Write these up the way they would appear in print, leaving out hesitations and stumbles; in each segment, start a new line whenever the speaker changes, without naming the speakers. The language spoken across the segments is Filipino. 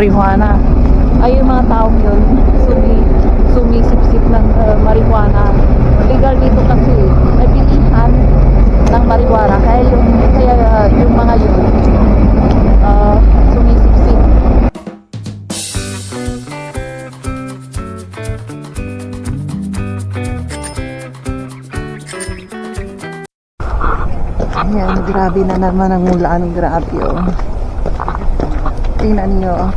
marijuana. Ay, yung mga taong yun, sumisip-sip ng marijuana. Legal dito kasi, may bilihan ng marijuana. Kaya yung mga yun, sumisip-sip. Ayan, grabe na naman ang ulan. Grabe, oh. Tingnan nyo, oh.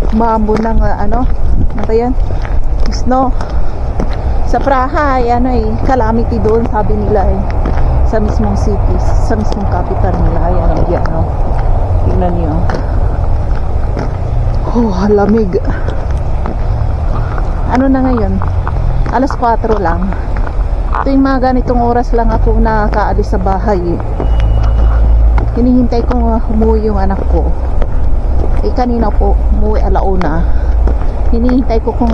Maambo ng ano ba yan? Snow. Sa Praha, calamity doon, sabi nila sa mismong city, sa mismong capital nila. Ayan, oh. Tingnan nyo. Oh, lamig. Ano na ngayon? Alas 4 lang. Ito yung mga ganitong oras lang ako nakaalis sa bahay. Hinihintay ko umuwi yung anak ko. Kanina po umuwi alauna. Hinihintay ko kung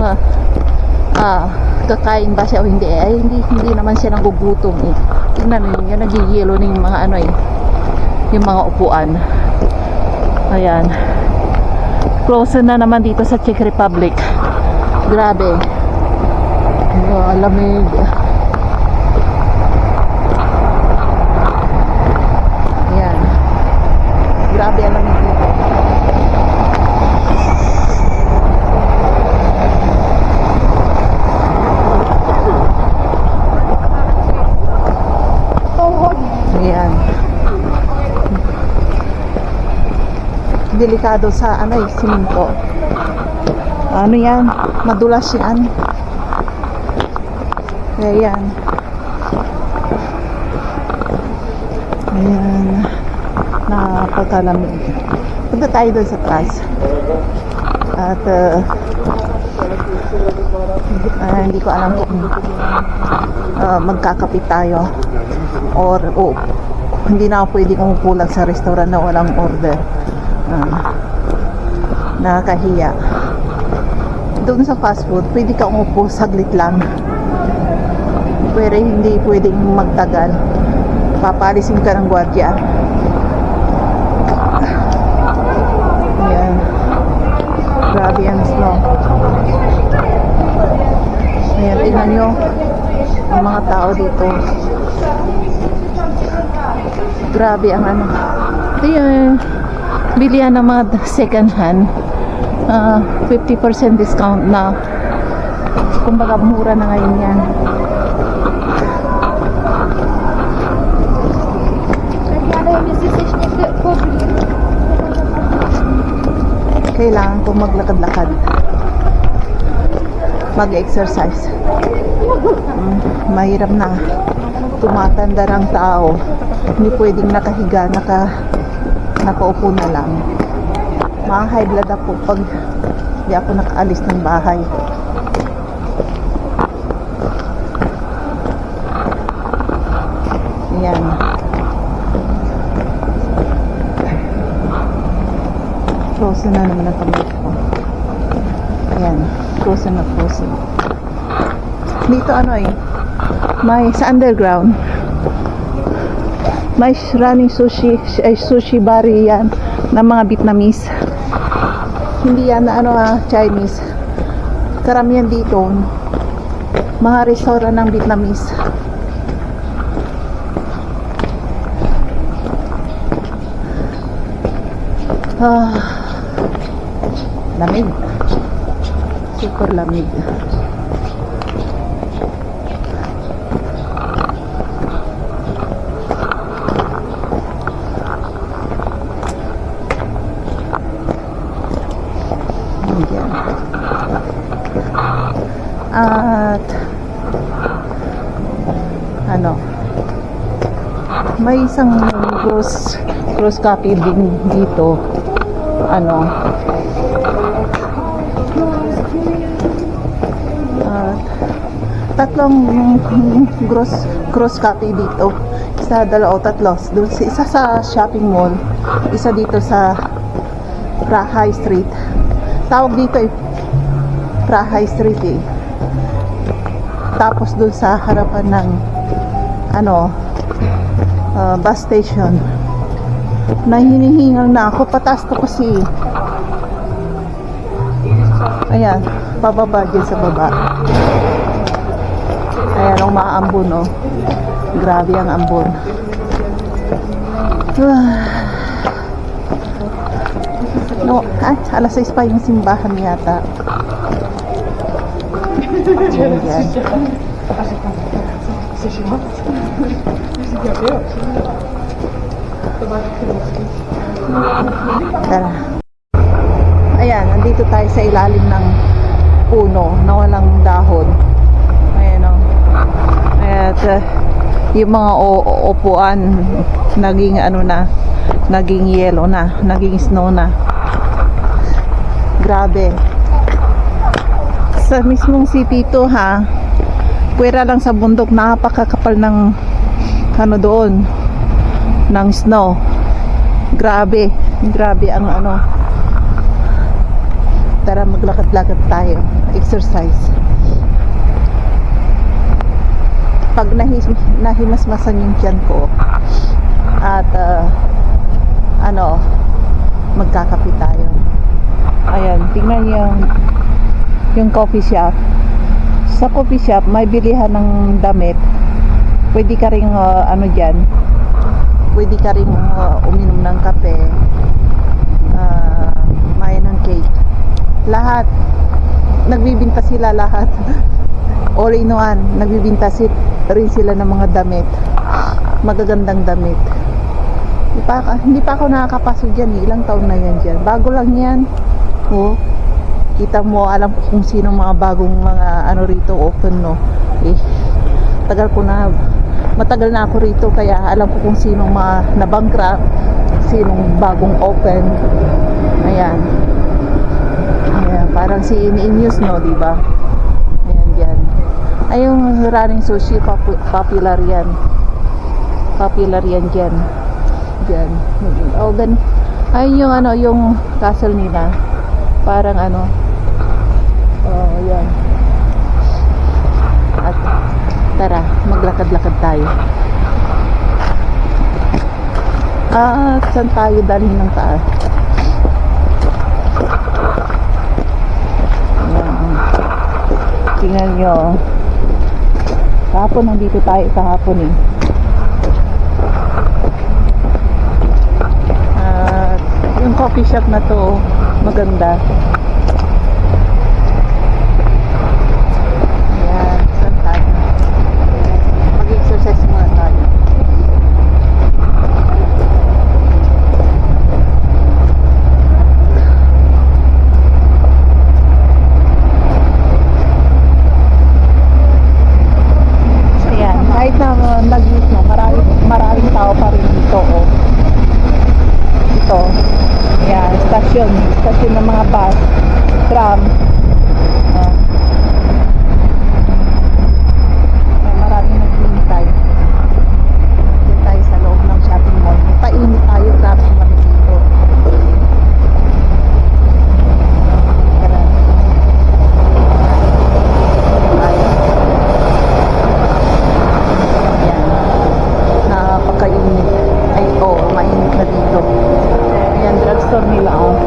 kakain ba siya o hindi. Hindi naman siya nagugutom eh. Tingnan niyo, yung nagigilo na yung mga yung mga upuan. Ayan. Close na naman dito sa Czech Republic. Grabe. Lamig. Ayan. Grabe ang lamig dito. Ayan. Delikado sa siminto. Ano yan? Madulas yan. Ayan. Ayan. Napakalamig. Punta tayo doon sa taas. At hindi ko alam kung magkakapit tayo or hindi na ako pwedeng umupulag sa restaurant na walang order. Nakakahiya. Doon sa fast food, pwede ka umupo saglit lang. Pero hindi pwedeng magtagal. Papalisin ka ng gwardiya. Ayan. Grabe ang snow. Ayan, tingnan nyo ang mga tao dito. Grabe ang ito yung bilihan ng mga second hand. 50% discount na. Kumbaga mura na ngayon yan. Kailangan kong maglakad-lakad, mag-exercise. Mahirap na, tumatanda ng tao, hindi pwedeng nakahiga, nakaupo na lang. High blood ako pag hindi ako nakaalis ng bahay. Ayan. Frozen na naman ang kamay ko. Ayan. Frozen na frozen. Dito may sa underground may running sushi bar yan ng mga Vietnamese. Hindi yan Chinese. Karamihan dito mga restaurant ng Vietnamese. Lamig. Super lamig. At may isang cross copy din dito. Tatlong cross copy dito. Isa, dalawa o tatlo. Isa sa shopping mall, isa dito sa Praha Street. Tawag dito Praha Street Tapos dun sa harapan ng bus station, Hinihingal na ako. Pataas to kasi. Ayan, pababa dyan sa baba. Ayan, ang maambon, oh. Grabe ang ambon. No, alas 6 pa yung simbahan yata. Ayan, yan. Tara. Ayan, nandito tayo sa ilalim ng puno na walang dahon. Ayan, oh. At yung mga upuan naging ano na, naging yellow na, naging snow na. Grabe. Sa mismong CP2 ha, puwera lang sa bundok, napakakapal ng ano doon, ng snow. Grabe, grabe ang ano. Tara, maglakad-lakad tayo, exercise. Pag nahimasmasan yung tiyan ko at ano, magkakape tayo. Ayan, tingnan yung coffee shop. Sa coffee shop may bilihan ng damit. Pwede ka ring ano dyan, pwede ka ring uminom ng kape, may ng cake. Lahat nagbibinta sila, lahat all in one. Nagbibinta rin sila ng mga damit, magagandang damit. Hindi pa ako nakakapasok dyan, ilang taon na yan dyan, bago lang yan. Oh, kita mo, alam ko kung sino mga bagong mga ano rito open, no. Matagal na ako rito, kaya alam ko kung sino mga nabankrupt, sinong bagong open. Ayan, parang si Inews, no, diba? Ayan, dyan. Ay, yung running sushi, popular yan dyan. Oh, ayun yung ano, yung castle nila, parang ano, oh, yan. At tara, maglakad-lakad tayo. Saan tayo dalhin ng taas? Ayan. Tingnan nyo, kahapon nandito tayo, kahapon eh. Yung coffee shop na to, maganda. Ayan, saan tayo? Mag-exercise muna tayo. Ayan, kahit na nag-use no, maraming tao pa rin dito, oh. Ito, ayan, stasyon ng mga bus, tram. Maraming naghihintay. Dito tayo sa loob ng shopping mall. Painit tayo, grabe naman dito. Ayan, napakainit. Ay, oh, mainit na dito. Ayan, drugstore nila, oh.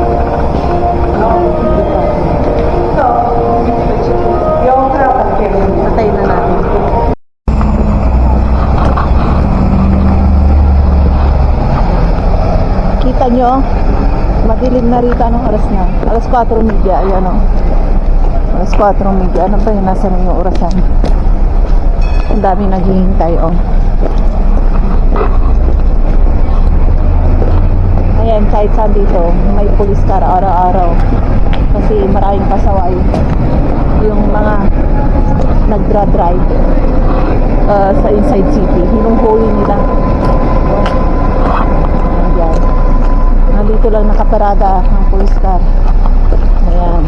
Patay na natin. Kita nyo, madilim na rito. Anong oras na? Alas 4:30. Ayan, oh. Alas 4:30. Ano ba yung nasa na yung orasan? Ang daming naghihintay, oh. Ayan, kahit saan dito, may police car araw-araw. Kasi maraming pasaway. Yung mga nagdra-drive sa inside city, hinuhuli nila. Ayan. Nandito lang nakaparada ang police car. Ayan.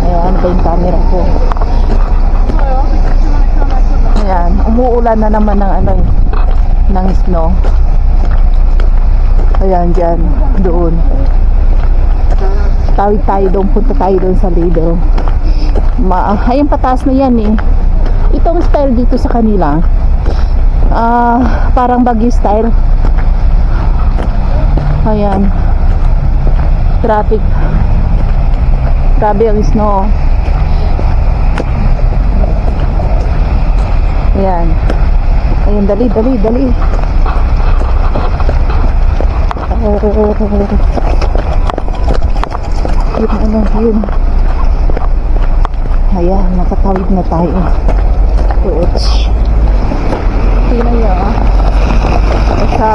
Ayan, ano ba yung camera ko? Ayan, umuulan na naman ng ano eh, ng snow. Ayan, dyan, doon. Tawid tayo doon, punta tayo doon sa Lido. Ayun, pataas na yan eh. Itong style dito sa kanila, parang Baguio style. Ayan. Traffic. Grabe ang snow. Ayan. Ayan, dali. Yun. Ayan, nakatawid na tayo. Ouch. Tingnan nyo, sa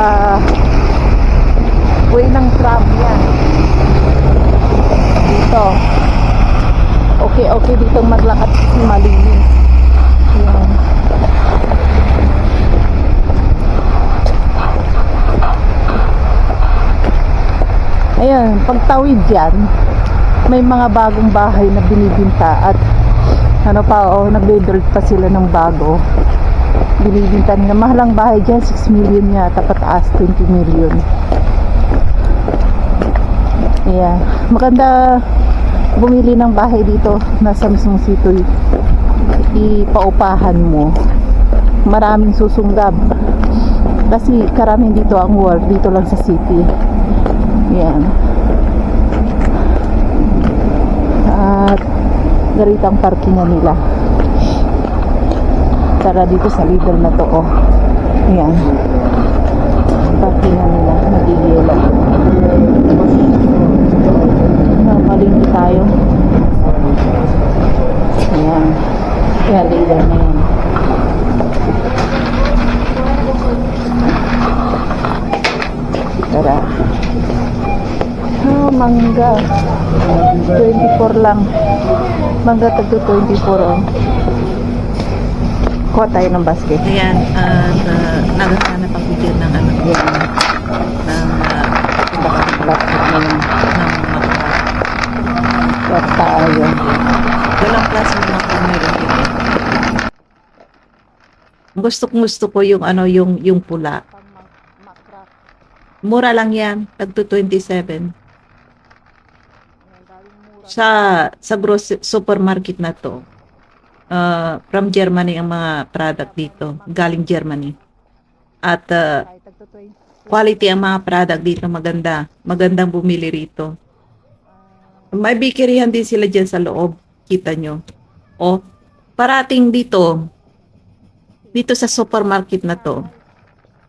way ng tram yan. Dito. Okay dito maglakad kasi malinis. Ayan. Ayan, pagtawid yan, may mga bagong bahay na binibinta at nagbe-build pa sila ng bago. Binibinta nila. Mahal ang bahay dyan, 6 million yata, pataas 20 million. Ayan. Maganda bumili ng bahay dito, nasa mismong sito. Ipaupahan mo. Maraming susunggab. Kasi karamihan dito ang work, dito lang sa city. Ayan. At ganito ang parkingan nila. Tara dito sa Lidl na to, oh. Ayan. Parkingan nila, nagigila. Malingki tayo. Ayan. Ayan, Lidl na yan. Tara. Mangga 24 lang. Mangga tagto 24 on. Kuha tayo ng basket.
Ayan, at naghahanap ang bigyan ng ano yan, ng
Basket na yun. Kuha tayo.
walang klase ng mga meron dito. Gusto ko yung ano, yung pula. Mura lang yan, tagto 27. Sa supermarket na to, from Germany ang mga product dito, galing Germany. At quality ang mga product dito, magandang bumili rito. May bikerihan din sila dyan sa loob, kita nyo. O, parating dito sa supermarket na to,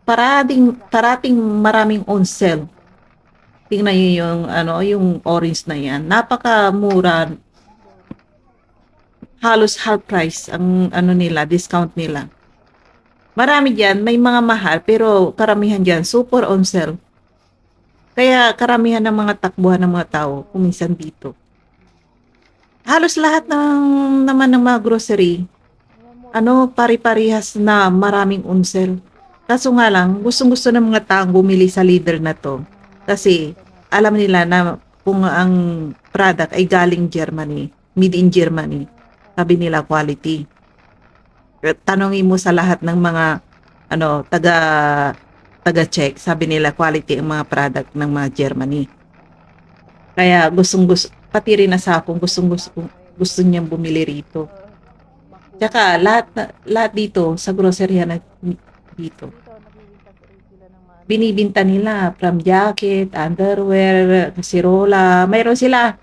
parating maraming on sale. Tingnan nyo yung orange na yan. Napakamura. Halos half price ang discount nila. Marami diyan, may mga mahal pero karamihan diyan super on sale. Kaya karamihan ng mga takbuhan ng mga tao kuminsan dito. Halos lahat naman ng mga grocery pari-parihas na maraming on sale. Kaso nga lang, gustong-gusto ng mga taong bumili sa Lidl na to. Kasi alam nila na kung ang product ay galing Germany, made in Germany, sabi nila quality. Tanongin mo sa lahat ng mga taga-check, sabi nila quality ang mga product ng mga Germany. Kaya pati rin na sa akong gusto niyang bumili rito. Tsaka lahat dito sa grocery na dito, binibinta nila from jacket, underwear, kasirola, mayroon sila.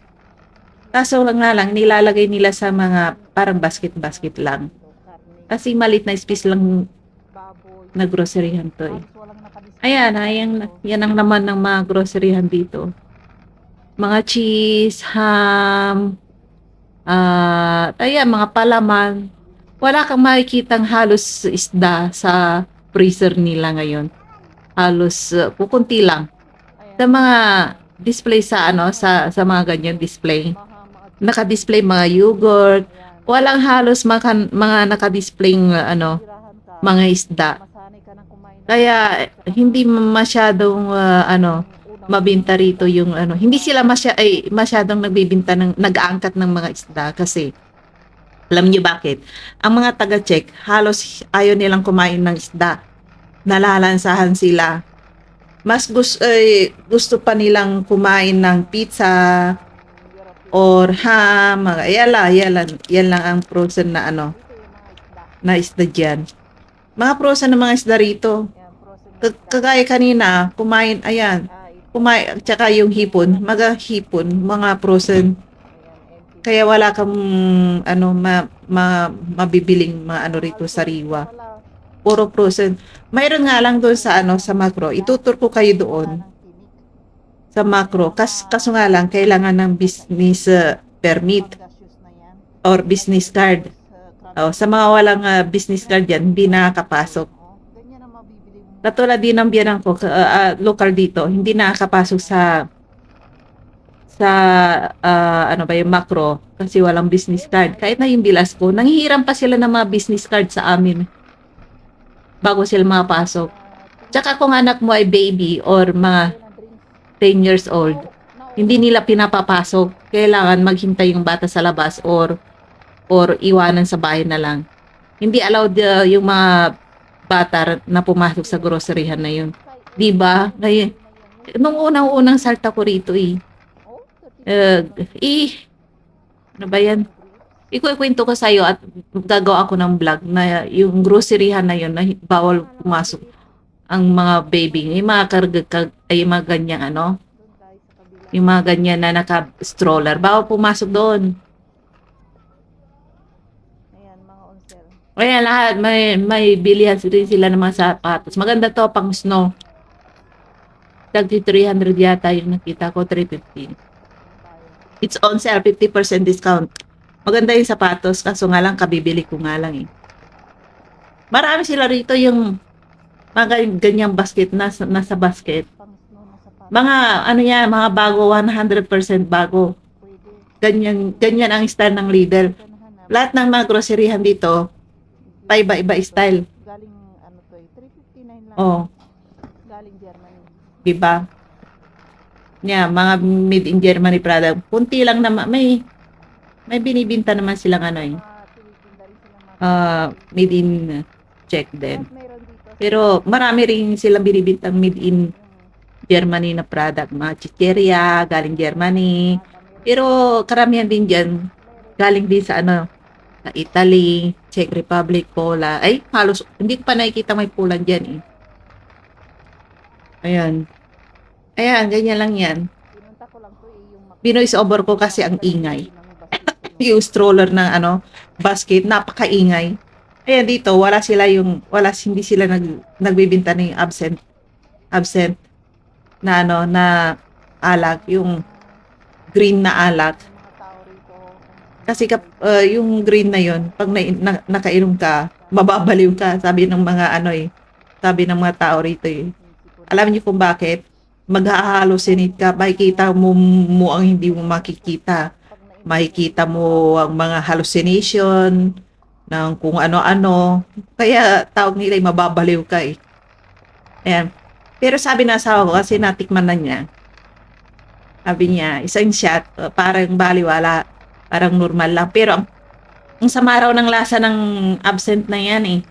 Kaso lang nilalagay nila sa mga parang basket lang. Kasi malit na space lang na groceryhan to eh. Ayan, yan ang naman ng mga groceryhan dito. Mga cheese, ham, mga palaman. Wala kang makikitang halos isda sa freezer nila ngayon. Halos kukunti lang. Sa mga display sa mga ganyan display. Naka-display mga yogurt. Walang halos mga naka-display mga isda. Kaya hindi masyadong mabinta rito yung hindi sila masyadong nag-aangkat ng mga isda kasi alam niyo bakit? Ang mga taga-check halos ayaw nilang kumain ng isda. Nalalansahan sila. Mas gusto pa nilang kumain ng pizza or ham, yan lang ang frozen na na isda dyan. Mga frozen na mga isda rito. Kagaya kanina, kumain, ayan, tsaka yung hipon, mga frozen. Kaya wala kang mabibiling rito sariwa. Puro frozen. Mayroon nga lang doon sa Macro. Itutur ko kayo doon sa Macro. Kaso nga lang kailangan ng business permit or business card. Sa mga walang business card yan, hindi nakakapasok. Katulad din ng biyanan ko, local dito, hindi nakakapasok sa yung Macro kasi walang business card. Kahit na yung bilas ko, nanghihiram pa sila ng mga business card sa amin bago sila makapasok. Tsaka kung anak mo ay baby or mga 10 years old, hindi nila pinapapasok. Kailangan maghintay yung bata sa labas or iwanan sa bahay na lang. Hindi allowed yung mga bata na pumasok sa groceryhan na yun. Diba? Ngayon, nung unang salta ko rito ano ba yan? Ikukwento ko sa'yo at gagawa ako ng vlog na yung groceryhan na yun na bawal pumasok ang mga baby. Yung mga yung mga ganyan yung mga ganyan na naka-stroller. Bawal pumasok doon. Ayan, lahat. May bilihan rin sila ng mga sapatos. Maganda to, pang snow. Tagti 300 yata yung nakita ko, 350. It's on sale, 50% discount. Maganda yung sapatos, kaso nga lang, kabibili ko nga lang Marami sila rito yung mga ganyang basket, nasa basket. Mga, mga bago, 100% bago. Ganyan ang style ng Lidl. Lahat ng mga groceryhan dito, iba-iba style.
Galing 359 lang.
Oh,
Galing Germany.
diba? Mga made in Germany product. Kunti lang naman, may binibinta naman silang
Tinitinda rin sila
made in Czech din.
Meron dito.
Pero marami rin silang binibintang made in Germany na product. Mga chicheria, galing Germany. Pero karamihan din dyan, galing din sa sa Italy, Czech Republic, Poland. Ay, halos, hindi ko pa nakikita may Poland dyan Ayan. Ayan, ganyan lang yan.
Pinunta ko lang to yung
Binoise over ko kasi ang ingay. Yung stroller ng basket, napakaingay. Ayan dito, hindi sila nagbibinta ng absent na na alak, yung green na alak. Kasi yung green na yon, pag nakainom ka, mababaliw ka, sabi ng mga sabi ng mga tao rito Alam niyo kung bakit? Maghahalusinate ka, makikita mo ang hindi mo makikita. Makikita mo ang mga hallucination ng kung ano-ano. Kaya tawag nila mababaliw ka Ayan. Pero sabi na asawa ko, kasi natikman na niya. Sabi niya, isang shot, parang baliwala. Parang normal lang. Pero ang sama raw ng lasa ng absent na yan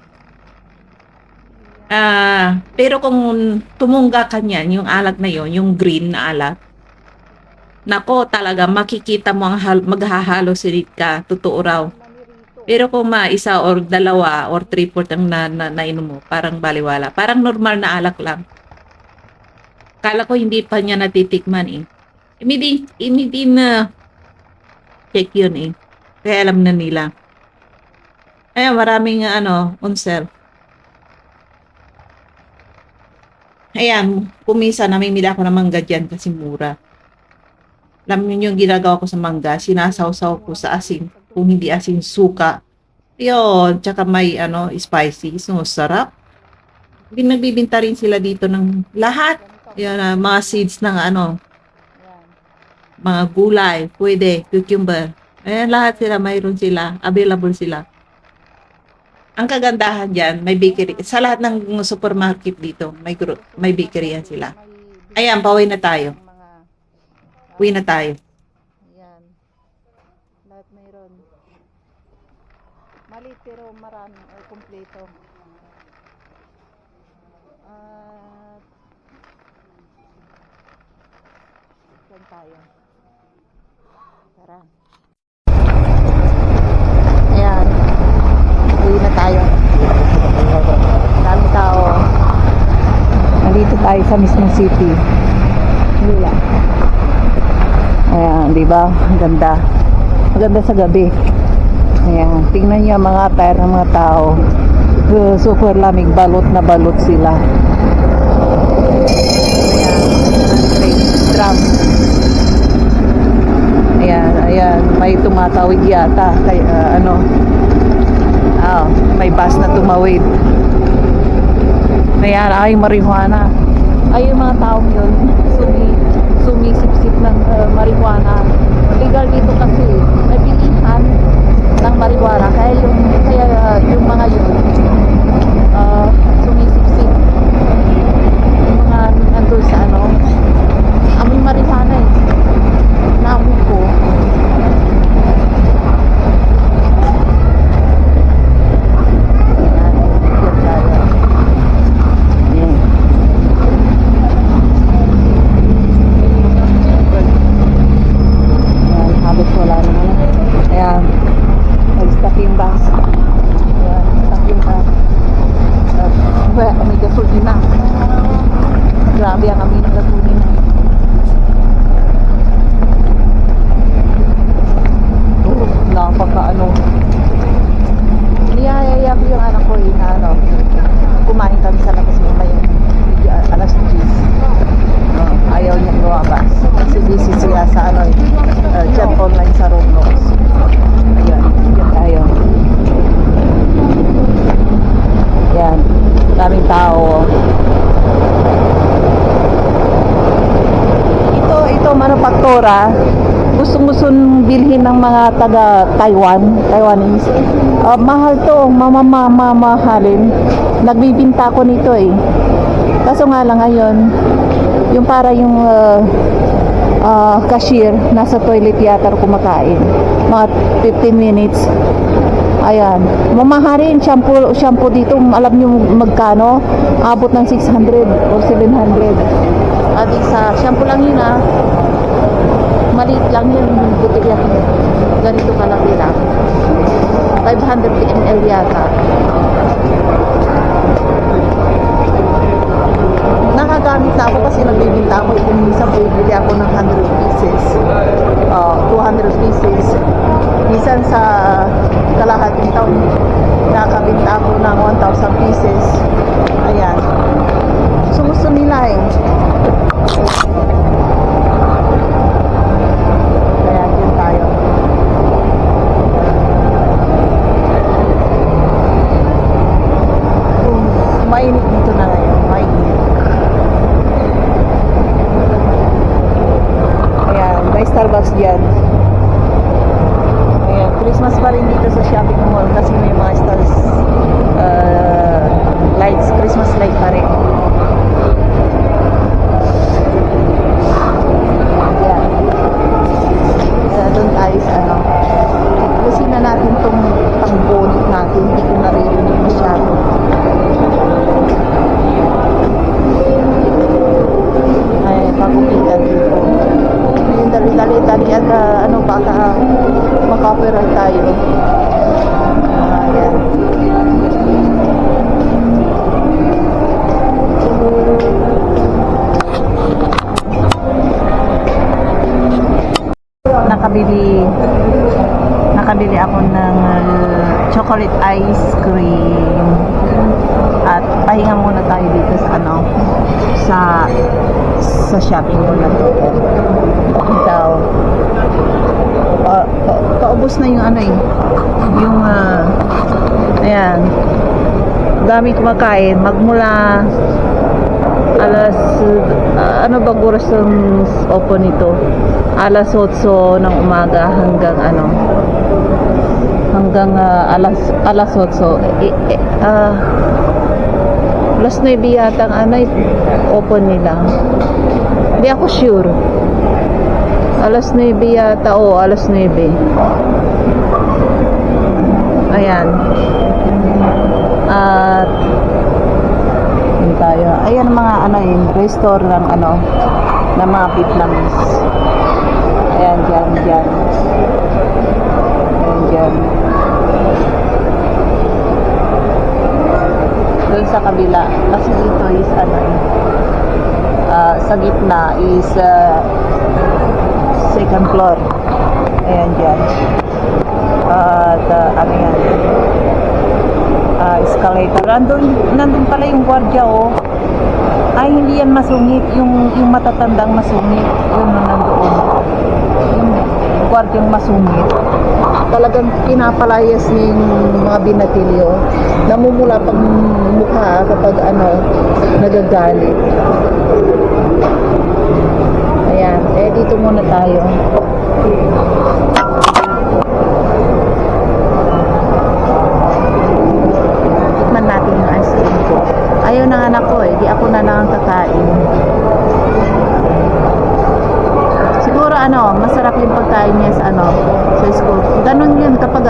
pero kung tumungga ka niyan, yung alak na yon, yung green na alak, nako talaga, makikita mo ang maghahalusinate ka. Totoo raw. Pero kung isa or dalawa or 3/4 ang nainom mo, parang baliwala. Parang normal na alak lang. Kala ko hindi pa niya natitikman Hindi na check yun Kaya alam na nila. Ayan, maraming on sale. Ayan, kumisa namimili ako ng mangga dyan kasi mura. Alam niyo yung ginagawa ko sa mangga, sinasawsaw ko sa asin. Kung hindi asin, suka. Yun, tsaka may spicy. So, sarap. Nagbibinta rin sila dito ng lahat. Yan, mga seeds ng mga gulay, pwede, cucumber. Ayan, lahat sila, mayroon sila, available sila. Ang kagandahan dyan, may bakery. Sa lahat ng supermarket dito, may bakery yan sila. Ayan, pauwi na tayo. Uwi na tayo.
Ayan. Lahat mayroon. Maliit pero marami, kompleto. Saan tayo? Tara. Ayan. Uwi na tayo. Dami tao. Nandito tayo sa mismong city. Lila. Ayan, di ba? Ang ganda. Ang ganda sa gabi. Ayan, tingnan niyo mga attire ng mga tao. Super lamig, balot na balot sila. Ayan, drum. Ayan, ayan, may tumatawid yata. Kaya, may bus na tumawid. Ayan, ay marijuana. Ay, yung mga tao yun, sumisip-sip ng marijuana. Legal dito kasi, nabilihan ng marijuana. Kaya yung mga yun, sumisip-sip. Yung mga nandun sa amoy marijuana eh. Naamoy ko. Grabe ang amin ng gasolina. Napaka niyayaya ko yung anak ko na kumain kami sa labas mamaya alas 10. Ayaw niyang lumabas kasi busy siya sa chat online sa Roblox. Ayan, yan tayo. Yan, daming tao. Ito manufaktura, gustong bilhin ng mga taga Taiwanese. Mahal to, mamahalin. Nagbibinta ko nito eh. Kaso nga lang ngayon, yung para yung cashier nasa toilet yata kumakain. Mga 15 minutes. Ayan, mamahalin shampoo dito, alam niyo magkano? Abot ng 600 o 700. At sa shampoo lang yun maliit lang yun, butilya ganito kalaki lang, 500 ml yata. Nakagamit na ako kasi nagbibinta ako. Kung minsan bibili ako ng 100 pieces, 200 pieces. Minsan sa kalahating taon nakabinta ako ng 1,000 pieces. Ayan, gusto nila eh. Kaya yun tayo. Mainit dito na ngayon, mainit. Ayan, may Starbucks dyan. Ayan, Christmas pa rin dito sa shopping mall kasi may mga stars, lights, Christmas light pa rin. Doon tayo sa kusina natin tong pangbonit natin, hindi ko naririnig masyado. Ay, pagupitan dito. Yung dali-dali at baka maka-copyright tayo. Ayan. Nakabili ako ng chocolate ice cream at pahinga muna tayo dito sa shopping mall na to. Ikaw paubos na yung ayan, dami kumakain magmula alas bang oras ng open nito? Alas 8 ng umaga hanggang alas 8 alas 9 yata ang open nila. Hindi ako sure. Alas 9 yata alas 9. Ayan. At tayo. Ayan mga restaurant na mga Vietnamese. Ayan dyan. Ayan dyan. Doon sa kabila. Kasi dito is Sa gitna is second floor. Ayan dyan. At ano yan? Escalator. Nandun pala yung gwardiya, oh. Ay, hindi yan masungit. Yung matatandang masungit. Yun na nandoon. Yung gwardyang masungit. Talagang pinapalayas niya yung mga binatilyo. Namumula pang mukha kapag nagagalit. Ayan. Dito muna tayo. Tikman natin yung ice cream ko. Ayaw ng anak ko di ako na lang kakain. Siguro masarap yung pagkain niya sa sa school. Ganun yun kapag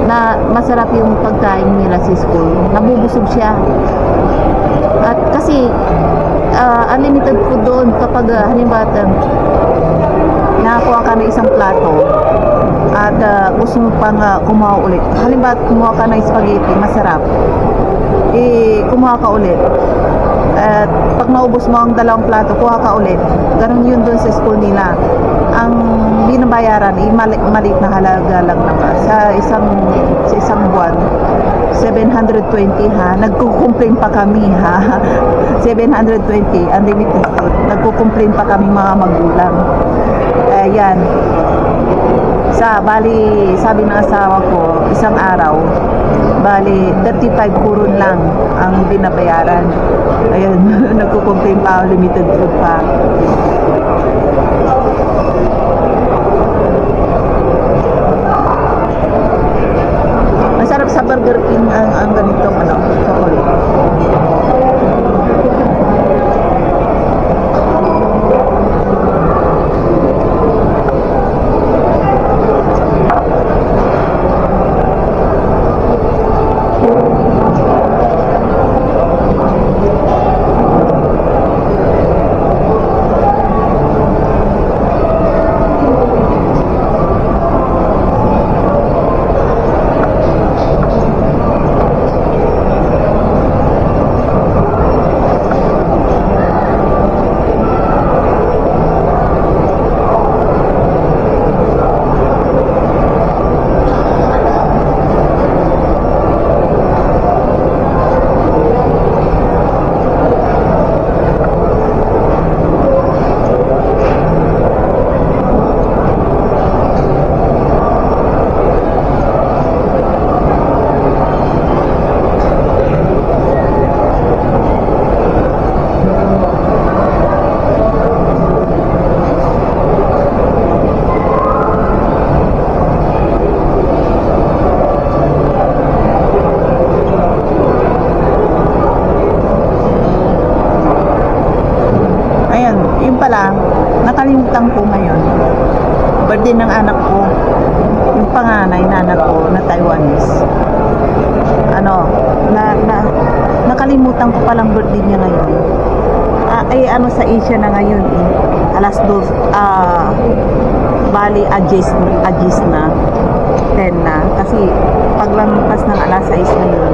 na masarap yung pagkain nila sa school. Nabubusog siya. At kasi unlimited food doon kapag halimbawa nakakuha ka ng isang plato at gusto mo pang kumuha ulit. Halimbawa kumuha ka ng spaghetti, masarap. Kumuha ka ulit. At pag naubos mo ang dalawang plato, kuha ka ulit. Ganun yun doon sa school nila. Ang binabayaran, maliit na halaga lang naman. Sa isang buwan, 720 ha. Nagko-complain pa kami ha. 720, unlimited food. Nagko-complain pa kami mga magulang. Ayan. Bali, sabi ng asawa ko, isang araw, bali, 35 kurun lang ang binabayaran. Ayun, nagko-complain pa, limited food pa. Masarap sa Burger King ang ganitong chocolate. Nakalimutan ko ngayon, birthday ng anak ko, yung panganay na anak ko na Taiwanese. Nakalimutan ko palang birthday niya ngayon. Sa Asia na ngayon alas 2, bali adjust na 10 na, kasi paglampas ng alas 6 ngayon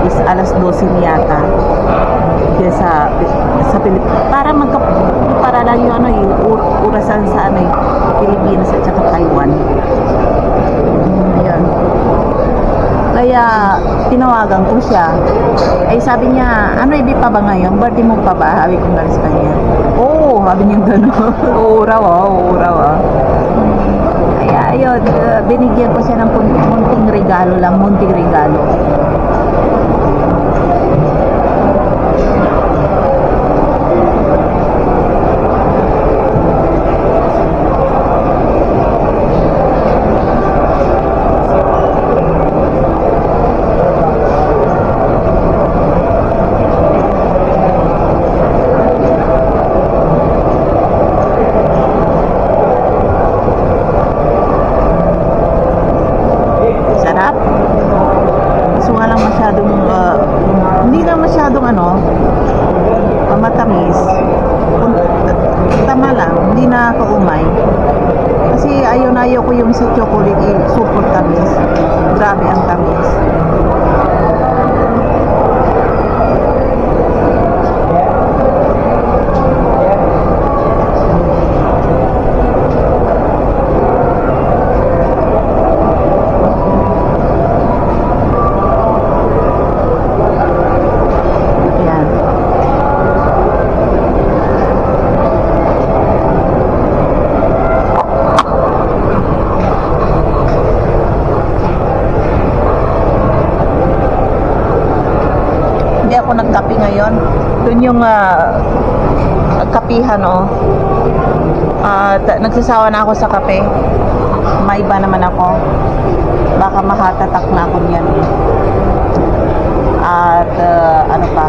is alas 12 niyata. Kaya sa Pilipinas, para lang yung orasan sa Pilipinas at saka Taiwan. Ayan. Kaya tinawagan ko siya. Sabi niya, hindi pa ba ngayon? Birthday mo pa ba? Sabi ko nga sa kanya. Oo, sabi niya gano'n. Oo raw. Kaya ayun, binigyan ko siya ng munting regalo. Matamis. Tama lang, hindi na kaumay. Kasi ayaw ko yung sa chocolate, super tamis. Grabe ang tamis. gabi ngayon. Doon yung kapihan, oh. At nagsasawa na ako sa kape. May iba naman ako. Baka mahatatak na ako niyan. At ano pa?